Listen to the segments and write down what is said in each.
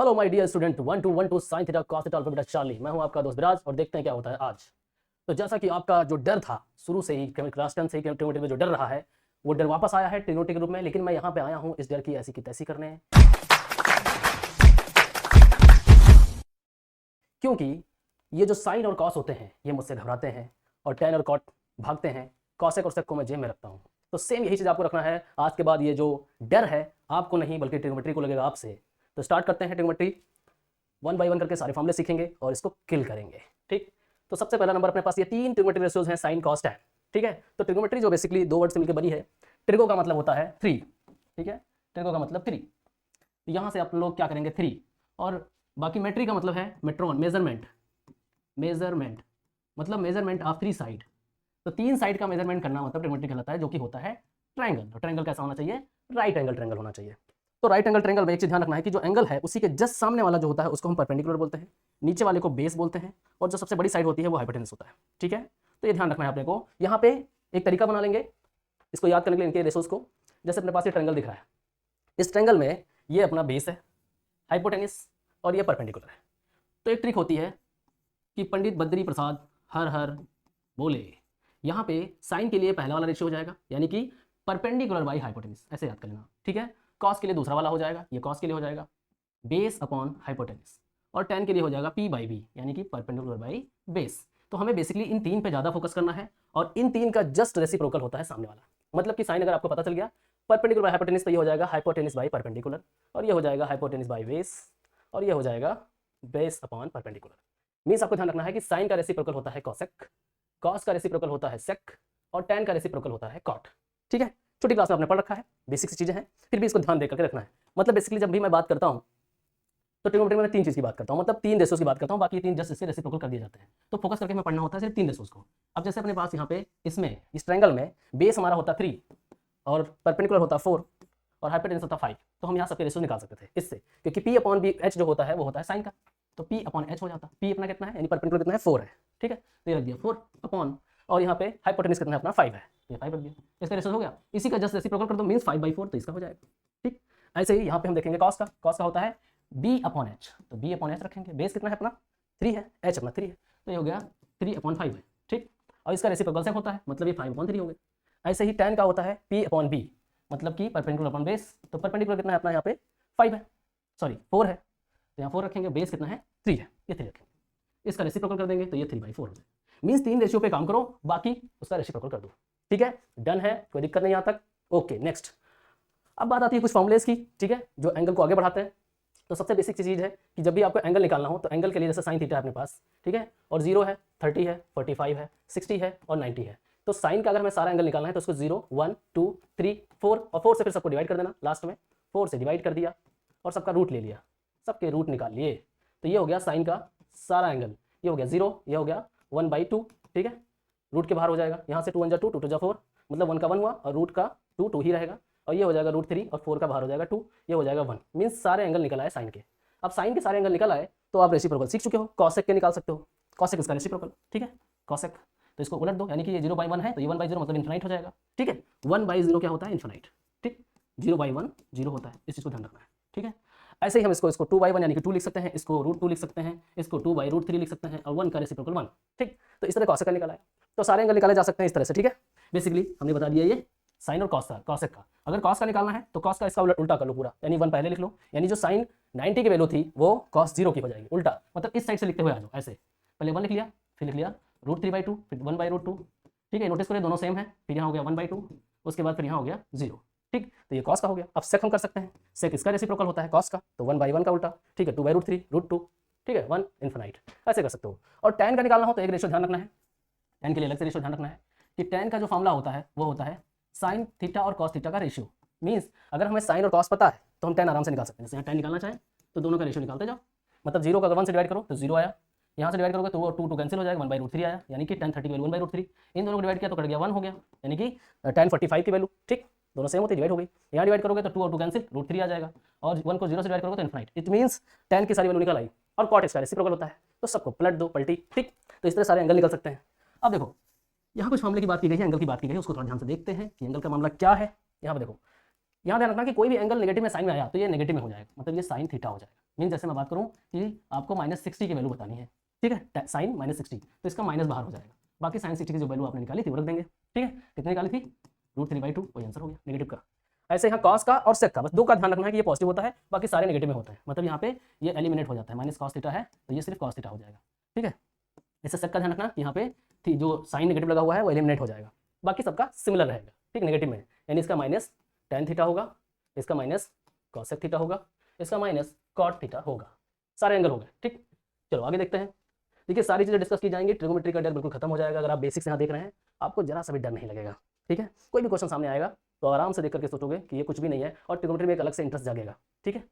Hello my dear student 1212 sine theta cos theta alpha beta Charlie. मैं हूं आपका दोस्त विराज और देखते हैं क्या होता है आज। तो जैसा कि आपका जो डर था शुरू से ही क्लास 10 से ही ट्रिग्नोमेट्री में जो डर रहा है वो डर वापस आया है ट्रिग्नोमेट्री के रूप में, लेकिन मैं यहाँ पे आया हूँ इस डर की ऐसी की तैसी करने, क्योंकि ये जो साइन और कॉस होते हैं ये मुझसे घबराते हैं और टैन और कॉट भागते हैं। कॉसेक और सेक को मैं जेब में रखता हूँ। तो सेम यही चीज़ आपको रखना है आज के बाद। ये जो डर है आपको नहीं बल्कि ट्रिग्नोमेट्री को लगेगा आपसे। तो स्टार्ट करते हैं ट्रिग्नोमेट्री। वन बाय वन करके सारे फॉर्मूले सीखेंगे और इसको किल करेंगे। ठीक, तो सबसे पहला नंबर अपने पास ये तीन ट्रिग्नोमेट्री रेशियोज हैं, साइन कॉस टैन। ठीक है, तो ट्रिग्नोमेट्री जो बेसिकली दो वर्ड से मिलकर बनी है। ट्रिगो का मतलब होता है थ्री। ठीक है, ट्रिगो का मतलब थ्री। तो यहाँ से आप लोग क्या करेंगे थ्री, और बाकी मेट्री का मतलब है मेट्रॉन, मेजरमेंट। मेजरमेंट मतलब मेजरमेंट ऑफ थ्री साइड। तो तीन साइड का मेजरमेंट करना मतलब ट्रिग्नोमेट्री कहलाता है, जो कि होता है ट्रायंगल। तो ट्रायंगल कैसा होना चाहिए? राइट एंगल ट्रायंगल होना चाहिए। तो राइट एंगल ट्रायंगल में एक चीज ध्यान रखना है कि जो एंगल है उसी के जस्ट सामने वाला जो होता है उसको हम परपेंडिकुलर बोलते हैं, नीचे वाले को बेस बोलते हैं, और जो सबसे बड़ी साइड होती है वो हाइपोटेनस होता है। ठीक है, तो ये ध्यान रखना है अपने को। यहाँ पे एक तरीका बना लेंगे इसको याद करने के लिए इनके रेशोज को। जैसे अपने पास ये ट्रायंगल दिख रहा है, इस ट्रायंगल में ये अपना बेस है, हाइपोटेनस, और ये परपेंडिकुलर है। तो एक ट्रिक होती है कि पंडित बद्री प्रसाद हर हर बोले, यहाँ पे साइन के लिए पहला वाला रेशियो हो जाएगा यानी कि परपेंडिकुलर बाई हाइपोटेनस, ऐसे याद कर लेना। ठीक है, कॉस के लिए दूसरा वाला हो जाएगा, ये कॉस के लिए हो जाएगा बेस अपॉन हाइपोटेनस, और टेन के लिए हो जाएगा पी बाई बी यानी कि परपेंडिकुलर बाई बेस। तो हमें बेसिकली इन तीन पे ज़्यादा फोकस करना है, और इन तीन का जस्ट रेसिप्रोकल होता है सामने वाला। मतलब कि साइन अगर आपको पता चल गया परपेंडिकुलर बाई हाइपोटेनस, तो ये हो जाएगा हाइपोटेनस बाई परपेंडिकुलर, और ये हो जाएगा हाइपोटेनस बाई बेस, और ये हो जाएगा बेस अपॉन परपेंडिकुलर। मीन्स आपको ध्यान रखना है कि साइन का रेसिप्रोकल होता है कॉसेक, कॉस का रेसिप्रोकल होता है सेक, और टैन का रेसिप्रोकल होता है कॉट। ठीक है, छोटी क्लास में आपने पढ़ रखा है, बेसिक चीजें हैं, फिर भी इसको ध्यान देकर के रखना है। मतलब बेसिकली जब भी मैं बात करता हूँ तो ट्रिग्नोमेट्री में मैं तीन चीज की बात करता हूँ, मतलब तीन रेशोज की बात करता हूँ, बाकी तीन जस्ट इससे रेसिप्रोकल कर दिए जाते हैं। तो फोकस करके मैं पढ़ना होता है सिर्फ तीन रेशोज को। अब जैसे अपने पास यहाँ पे इसमें इस ट्रायंगल में बेस हमारा होता 3 और परपेंडिकुलर होता 4 और हाइपोटेनस होता 5, तो हम यहाँ सबके रेशो निकाल सकते थे इससे, क्योंकि पी अपॉन बी एच जो होता है वो होता है साइन का। तो पी अपॉन एच हो जाता, पी अपना कितना है यानी परपेंडिकुलर कितना है 4 है। ठीक है, तो ये रख दिया 4 अपॉन, और यहाँ पे हाइपोटेनस कितना है अपना 5 है, ये 5 रख दिया, इसका रेशो हो गया। इसी का जस्ट रेसिप्रोकल कर दो, मीन्स 5/4, तो इसका हो जाएगा। ठीक, ऐसे ही यहाँ पे हम देखेंगे कॉस का। कॉस का होता है बी अपॉन एच, तो बी अपॉन एच रखेंगे, बेस कितना है अपना 3 है, एच अपना 3 है, तो ये हो गया 3/5 है। ठीक, और इसका रेसिप्रोकल से होता है, मतलब ये 5/3 हो गया। ऐसे ही टैन का होता है पी अपॉन बी, मतलब कि परपेंडिकुलर अपॉन बेस, तो परपेंडिकुलर कितना है अपना यहाँ पे 5 है, सॉरी 4 है, तो यहाँ 4 रखेंगे, बेस कितना है 3 है, ये 3 रखेंगे, इसका रेसिप्रोकल कर देंगे तो ये 3/4 हो जाए। मीन्स तीन रेशियो पे काम करो, बाकी उसका रेसिप्रोकल कर दो। ठीक है, डन है, कोई दिक्कत नहीं यहाँ तक। ओके नेक्स्ट, अब बात आती है कुछ फॉर्मुलेस की। ठीक है, जो एंगल को आगे बढ़ाते हैं। तो सबसे बेसिक चीज़ है कि जब भी आपको एंगल निकालना हो तो एंगल के लिए जैसे साइन थीटा है अपने पास, ठीक है, और 0 है, 30 है, 45 है, 60 है और 90 है। तो साइन का अगर हमें सारा एंगल निकालना है तो उसको 0 1 2 3 4 और 4 से फिर सबको डिवाइड कर देना। लास्ट में 4 से डिवाइड कर दिया और सबका रूट ले लिया, सबके रूट निकाल लिए, तो ये हो गया साइन का सारा एंगल। ये हो गया 0, ये हो गया 1/2। ठीक है, रूट के बाहर हो जाएगा, यहाँ से 2 1 जा 2, 2 2 जा 4, मतलब 1 का 1 हुआ और रूट का 2 2 ही रहेगा, और ये हो जाएगा √3 और 4 का बाहर हो जाएगा 2, ये हो जाएगा 1। मीन्स सारे एंगल निकल आए साइन के। अब साइन के सारे एंगल निकल आए तो आप रेसिप्रोकल सीख चुके हो, कॉसेक के निकाल सकते हो, कॉसेक उसका रेसिप्रोकल। ठीक है, कॉसेक, तो इसको उलट दो, यानी कि ये 0/1 है तो ये 1/0 मतलब इन्फिनाइट हो जाएगा। ठीक है, 1/0 क्या होता है? इन्फिनाइट। ठीक, 0/1 0 होता है, इस चीज़ को ध्यान रखना है। ठीक है, ऐसे ही हम इसको 2/1 यानी कि 2 लिख सकते हैं, इसको √2 लिख सकते हैं, इसको 2/√3 लिख सकते हैं, और 1 का रेसिप्रोकल 1। ठीक, तो इस तरह कॉसेक का निकाला है, तो सारे एंगल निकाले जा सकते हैं इस तरह से। ठीक है, बेसिकली हमने बता दिया ये साइन और कॉसेक का। अगर कॉस का निकालना है तो कॉस का इसका उल्टा कर लो पूरा, यानी 1 पहले लिख लो, यानी जो साइन 90 की वैल्यू थी वो कॉस 0 की हो जाएगी, उल्टा, मतलब इस साइड से लिखते हुए आ जाओ। ऐसे पहले 1 लिख लिया, फिर लिख लिया √3/2, फिर 1/√2। ठीक है, नोटिस करें दोनों सेम है, फिर यहाँ हो गया 1/2, उसके बाद फिर यहाँ हो गया 0। ठीक, तो ये कॉस का हो गया। अब सेक हम कर सकते हैं, सेक इसका रेसिप्रोकल होता है कॉस का, तो 1/1 का उल्टा। ठीक है, 2/√3 √2। ठीक है, 1 इन्फिनाइट, ऐसे कर सकते हो। और टैन का निकालना हो तो एक रेशियो ध्यान रखना है, टैन के लिए अलग से रेशियो ध्यान रखना है कि टैन का जो फॉर्मूला होता है वो होता है साइन थीटा और कॉस थीटा का रेशियो। मीन्स अगर हमें साइन और कॉस पता है तो हम टैन आराम से निकाल सकते हैं। जैसे यहाँ टैन निकालना चाहें तो दोनों का रेशियो निकालते जाओ, मतलब 0 का अगर 1 से डिवाइड करो तो 0 आया, यहाँ से डिवाइड करोगे तो वो 2 कैंसिल हो जाएगा, 1/√3 आया, यानी कि tan 30 की वैल्यू 1/√3। इन दोनों को डिवाइड किया तो कट गया 1 हो गया, यानी कि tan 45 की वैल्यू। ठीक, दोनों सेम होती डिवाइड हो गई। यहाँ डिवाइड करोगे तो 2 और 2 कैंसिल, √3 आ जाएगा, और 1 को 0 से डिवाइड करोगे तो इन्फिनाइट। इट मीन्स tan की सारी वैल्यू निकल आई, और कॉट इसका रेसिप्रोकल होता है, तो सबको पलट दो, पलटी। ठीक, तो इस तरह सारे एंगल निकल सकते हैं। अब देखो यहाँ कुछ मामले की बात की गई है, एंगल की बात की गई है, उसको थोड़ा ध्यान से देखते हैं कि एंगल का मामला क्या है। यहाँ पे देखो यहाँ ध्यान रखना कि कोई भी एंगल नेगेटिव में साइन में आया तो ये नेगेटिव में हो जाएगा, मतलब ये साइन थीटा हो जाएगा। मीन जैसे मैं बात करूँ कि आपको -60 की वैल्यू बतानी है, ठीक है, साइन -60, तो इसका माइनस बाहर हो जाएगा, बाकी साइन 60 की जो वैल्यू आपने निकाली थी वो रख देंगे, ठीक है। कितनी निकाली थी, √3/2, वही आंसर हो गया नेगेटिव का। ऐसे यहाँ कॉस का और सेक का, बस दो का ध्यान रखना है कि ये पॉजिटिव होता है, बाकी सारे नेगेटिव में होते हैं, मतलब यहाँ पे ये एलिमिनेट हो जाता है, माइनस कॉस थीटा है तो ये सिर्फ कॉस थीटा हो जाएगा, ठीक है। इससे सेक का ध्यान रखना, यहाँ पे थी जो साइन नेगेटिव लगा हुआ है वो एलिमिनेट हो जाएगा, बाकी सबका सिमिलर रहेगा, ठीक, नेगेटिव में, यानी इसका माइनस tan थीटा होगा, इसका माइनस कॉसेक थीटा होगा, इसका माइनस कॉट थीटा होगा, सारे एंगल हो गए, ठीक। चलो आगे देखते हैं। देखिए सारी चीज़ें डिस्कस की जाएंगी, ट्रिगोमेट्री का डर बिल्कुल खत्म हो जाएगा अगर आप बेसिक्स यहाँ देख रहे हैं, आपको जरा सा भी डर नहीं लगेगा, ठीक है। कोई भी क्वेश्चन सामने आएगा तो आराम से देख करके सोचोगे कि ये कुछ भी नहीं है, और ट्रिगोमेट्री में एक अलग से इंटरेस्ट जागेगा, ठीक है।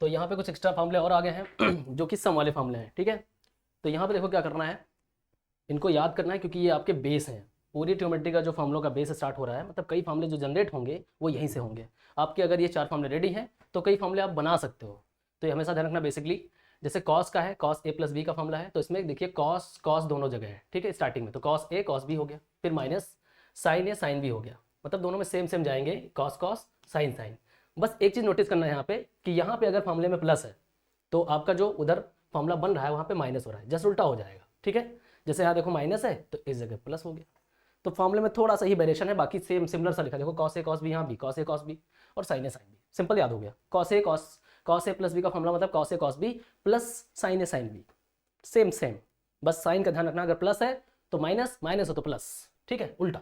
तो यहाँ पे कुछ एक्स्ट्रा फार्मूले और आ गए हैं जो कि सम वाले फार्मूले हैं, ठीक है। तो यहाँ पे देखो क्या करना है, इनको याद करना है क्योंकि ये आपके बेस हैं, पूरी ट्रिगोमेट्री का जो फार्मूलों का बेस स्टार्ट हो रहा है, मतलब कई फार्मूले जो जनरेट होंगे वो यहीं से होंगे। आपके अगर ये 4 फार्मूले रेडी हैं तो कई फार्मूले आप बना सकते हो, तो ये हमेशा ध्यान रखना। बेसिकली जैसे कॉस का है, कॉस a + b का फार्मूला है, तो इसमें देखिए कॉस कॉस दोनों जगह है, ठीक है, स्टार्टिंग में तो कॉस a कॉस b हो गया, फिर minus sine a sine b हो गया, मतलब दोनों में सेम सेम जाएंगे, कॉस कॉस साइन साइन। बस एक चीज़ नोटिस करना है यहाँ पे कि यहाँ पे अगर फार्मूले में प्लस है तो आपका जो उधर फार्मूला बन रहा है वहाँ पे माइनस हो रहा है, जस्ट उल्टा हो जाएगा, ठीक है। जैसे यहाँ देखो माइनस है तो इस जगह प्लस हो गया, तो फार्मूले में थोड़ा सा ही वेरिएशन है, बाकी सेम सिमिलर सा लिखा, देखो कॉस a कॉस b, यहाँ भी कॉस a कॉस b और sine a sine b, simple याद हो गया। कॉस a + b का फार्मूला मतलब cos a cos b plus sine a sine b, same same, बस साइन का ध्यान रखना, अगर प्लस है तो माइनस, माइनस हो तो प्लस, ठीक है, उल्टा।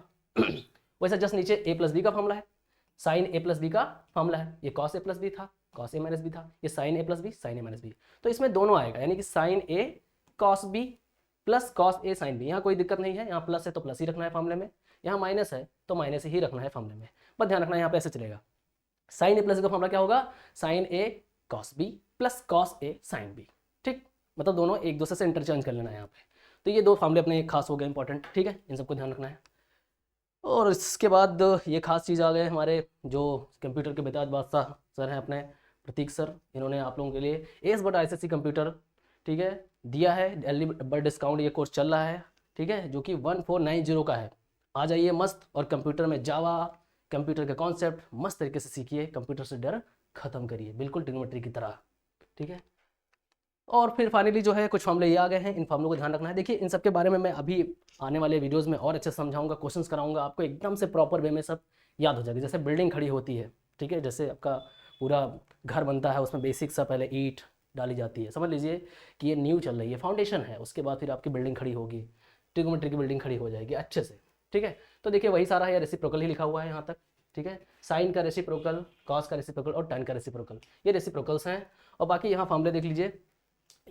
वैसे जस्ट नीचे a + b का फार्मूला है, साइन a + b का फार्मूला है, ये कॉस a + b था, कॉस a - b था, ये sine a + b sine a - b, तो इसमें दोनों आएगा, यानी कि sine a cos b plus cos a sine b। यहाँ कोई दिक्कत नहीं है, यहाँ प्लस है तो प्लस ही रखना है फार्मूले में, यहाँ माइनस है तो माइनस ही रखना है फार्मूले में, बस ध्यान रखना यहाँ पे ऐसे चलेगा। साइन a + b का फार्मूला क्या होगा, sine a cos b plus cos a sine b, ठीक, मतलब दोनों एक दूसरे से इंटरचेंज कर लेना है यहाँ पे। तो ये दो फार्मूले अपने खास हो गए इंपॉर्टेंट, ठीक है, इन सबको ध्यान रखना है। और इसके बाद ये खास चीज़ आ गए हमारे जो कंप्यूटर के बेताज बादशाह सर हैं अपने प्रतीक सर, इन्होंने आप लोगों के लिए एस बट ICSE कंप्यूटर, ठीक है, दिया है, अर्ली बर्ड डिस्काउंट ये कोर्स चल रहा है, ठीक है, जो कि 1490 का है। आ जाइए मस्त, और कंप्यूटर में जावा, कंप्यूटर के कॉन्सेप्ट मस्त तरीके से सीखिए, कंप्यूटर से डर खत्म करिए, बिल्कुल ट्रिग्नोमेट्री की तरह, ठीक है। और फिर फाइनली जो है कुछ फार्मूले ये आ गए हैं, इन फार्मूलों को ध्यान रखना है। देखिए इन सब के बारे में मैं अभी आने वाले वीडियोस में और अच्छे से समझाऊंगा, क्वेश्चंस कराऊंगा, आपको एकदम से प्रॉपर वे में सब याद हो जाएगी। जैसे बिल्डिंग खड़ी होती है, ठीक है, जैसे आपका पूरा घर बनता है, उसमें बेसिक सा पहले ईंट डाली जाती है, समझ लीजिए कि ये नींव चल रही है, फाउंडेशन है, उसके बाद फिर आपकी बिल्डिंग खड़ी होगी, ट्रिग्नोमेट्री की बिल्डिंग खड़ी हो जाएगी अच्छे से, ठीक है। तो देखिए वही सारा है, रेसिप्रोकल ही लिखा हुआ है यहाँ तक, ठीक है, साइन का रेसिप्रोकल, कॉस का रेसिप्रोकल और tan का रेसिप्रोकल, ये रेसिप्रोकल्स हैं। और बाकी यहाँ फार्मूले देख लीजिए,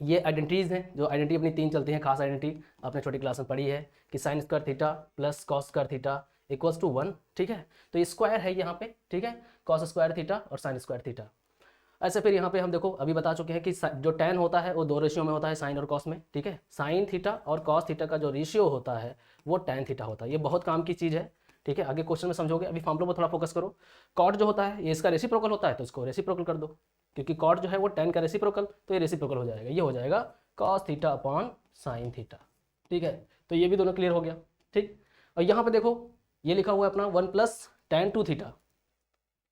ये आइडेंटिटीज़ हैं, जो आइडेंटिटी अपनी 3 चलती हैं, खास आइडेंटिटी आपने छोटी क्लास में पढ़ी है कि sine square theta plus cos square theta equals to 1, ठीक है, तो ये स्क्वायर है यहाँ पे, ठीक है, कॉस स्क्वायर थीटा और साइन स्क्वायर थीटा। ऐसे फिर यहाँ पे हम देखो अभी बता चुके हैं कि जो tan होता है वो 2 रेशियो में होता है, साइन और कॉस में, ठीक है, साइन थीटा और कॉस थीटा का जो रेशियो होता है वो tan थीटा होता है, ये बहुत काम की चीज़ है, ठीक है, आगे क्वेश्चन में समझोगे, अभी फॉर्मूलों पर थोड़ा फोकस करो। कॉट जो होता है ये इसका रेसिप्रोकल होता है, तो इसको रेसिप्रोकल कर दो, क्योंकि कॉट जो है वो tan का रेसिप्रोकल, तो ये रेसिप्रोकल हो जाएगा, ये हो जाएगा cos theta upon sine theta, ठीक है। तो ये भी दोनों क्लियर हो गया, ठीक। और यहाँ पे देखो ये लिखा हुआ है अपना 1 + tan 2 थीटा,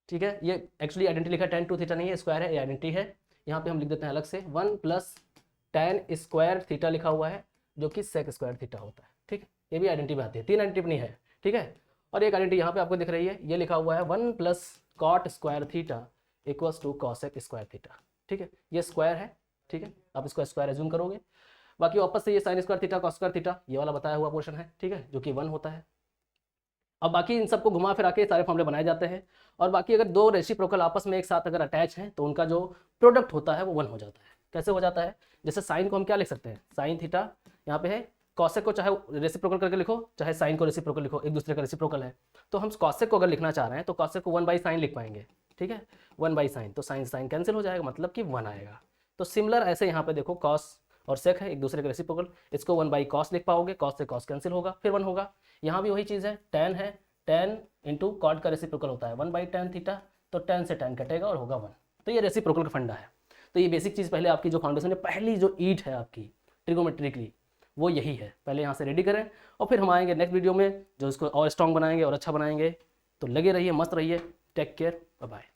ठीक है, ये एक्चुअली आइडेंटिटी लिखा है, tan 2 थीटा नहीं है, स्क्वायर है, ये आइडेंटिटी है, यहाँ पे हम लिख देते हैं अलग से 1 + tan स्क्वायर थीटा लिखा हुआ है, जो कि सेक स्क्वायर थीटा होता है, ठीक है, ये भी आइडेंटिटी में आती है, 3 आइडेंटिटी अपनी है, ठीक है। और एक आइडेंटिटी यहाँ पे आपको दिख रही है, ये लिखा हुआ है 1 + cot square theta equals to cosec square theta, ठीक है, ये स्क्वायर है, ठीक है, आप इसको स्क्वायर एज्यूम करोगे, बाकी वापस से ये sign square theta cos square theta ये वाला बताया हुआ पोर्शन है, ठीक है, जो कि 1 होता है। अब बाकी इन सबको घुमा फिरा के सारे फॉर्मूले बनाए जाते हैं, और बाकी अगर 2 रेसिप्रोकल आपस में एक साथ अगर अटैच हैं तो उनका जो प्रोडक्ट होता है वो 1 हो जाता है। कैसे हो जाता है, जैसे साइन को हम क्या लिख सकते हैं, साइन थीटा यहाँ पे है, कॉसेक को चाहे रेसिप्रोकल करके लिखो, चाहे साइन को रेसिप्रोकल लिखो, एक दूसरे का रेसिप्रोकल है, तो हम कॉसेक को अगर लिखना चाह रहे हैं तो कॉसेक को 1/sin लिख पाएंगे, ठीक है, 1/sin, तो साइन साइन कैंसिल हो जाएगा, मतलब कि 1 आएगा। तो सिमिलर ऐसे यहाँ पे देखो कॉस और सेक है एक दूसरे का रेसिप्रोकल, इसको 1/cos लिख पाओगे, कॉस से कॉस कैंसिल होगा, फिर 1 होगा। यहाँ भी वही चीज़ है, tan है, tan इंटू कॉट का रेसिप्रोकल होता है 1/tan थीटा, तो tan से tan कटेगा और होगा 1, तो ये रेसिप्रोकल का फंडा है। तो ये बेसिक चीज़ पहले आपकी जो फाउंडेशन है, पहली जो ईंट है आपकी ट्रिगोमेट्रिकली, वो यही है, पहले यहाँ से रेडी करें, और फिर हम आएंगे नेक्स्ट वीडियो में जो इसको और स्ट्रॉन्ग बनाएंगे और अच्छा बनाएंगे। तो लगे रहिए, मस्त रहिए, टेक केयर, बाय बाय।